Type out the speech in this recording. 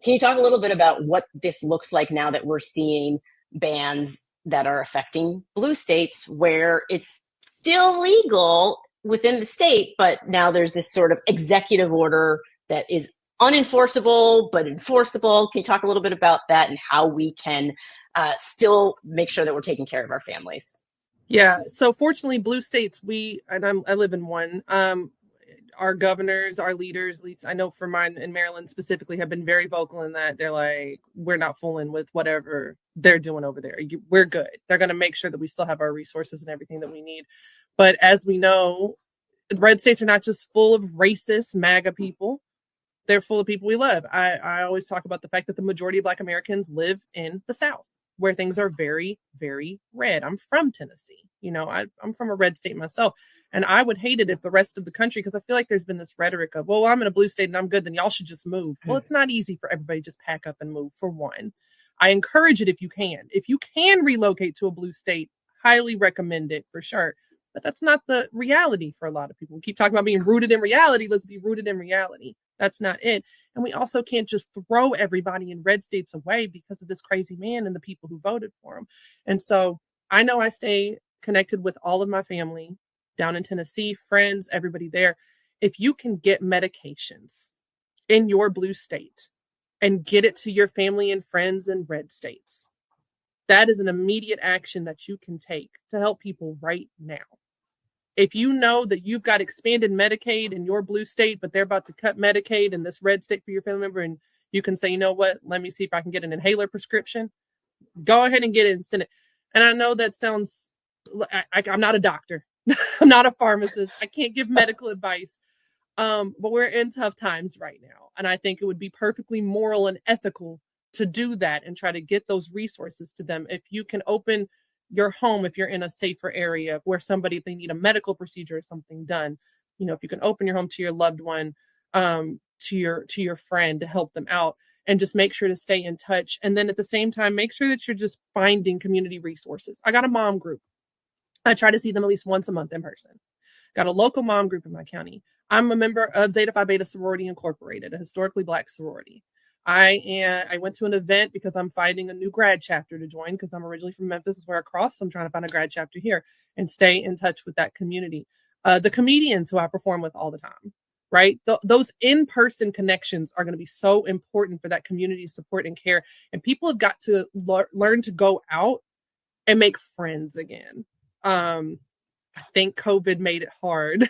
Can you talk a little bit about what this looks like now that we're seeing bans that are affecting blue states where it's still legal within the state, but now there's this sort of executive order that is unenforceable but enforceable? Can you talk a little bit about that and how we can still make sure that we're taking care of our families? Yeah. So fortunately, blue states, I live in one. Our governors, our leaders, at least I know for mine in Maryland specifically, have been very vocal in that they're like, we're not fooling with whatever they're doing over there. We're good. They're going to make sure that we still have our resources and everything that we need. But as we know, red states are not just full of racist MAGA people. They're full of people we love. I always talk about the fact that the majority of Black Americans live in the South, where things are very, very red. I'm from Tennessee. I'm from a red state myself. And I would hate it if the rest of the country, because I feel like there's been this rhetoric of, well, I'm in a blue state and I'm good, then y'all should just move. Well, it's not easy for everybody to just pack up and move, for one. I encourage it if you can. If you can relocate to a blue state, highly recommend it for sure. But that's not the reality for a lot of people. We keep talking about being rooted in reality. Let's be rooted in reality. That's not it. And we also can't just throw everybody in red states away because of this crazy man and the people who voted for him. And so I know I stay connected with all of my family down in Tennessee, friends, everybody there. If you can get medications in your blue state and get it to your family and friends in red states, that is an immediate action that you can take to help people right now. If you know that you've got expanded Medicaid in your blue state, but they're about to cut Medicaid in this red state for your family member, and you can say, you know what, let me see if I can get an inhaler prescription, go ahead and get it and send it. And I know that sounds, I'm not a doctor. I'm not a pharmacist. I can't give medical advice. But we're in tough times right now. And I think it would be perfectly moral and ethical to do that and try to get those resources to them. If you can open your home, if you're in a safer area where if they need a medical procedure or something done, if you can open your home to your loved one, to your friend, to help them out, and just make sure to stay in touch. And then at the same time, make sure that you're just finding community resources. I got a mom group. I try to see them at least once a month in person. Got a local mom group in my county. I'm a member of Zeta Phi Beta Sorority Incorporated, a historically Black sorority. I went to an event because I'm finding a new grad chapter to join, because I'm originally from Memphis, is where I crossed. So I'm trying to find a grad chapter here and stay in touch with that community. The comedians who I perform with all the time, right? Those in-person connections are going to be so important for that community support and care. And people have got to learn to go out and make friends again. I think COVID made it hard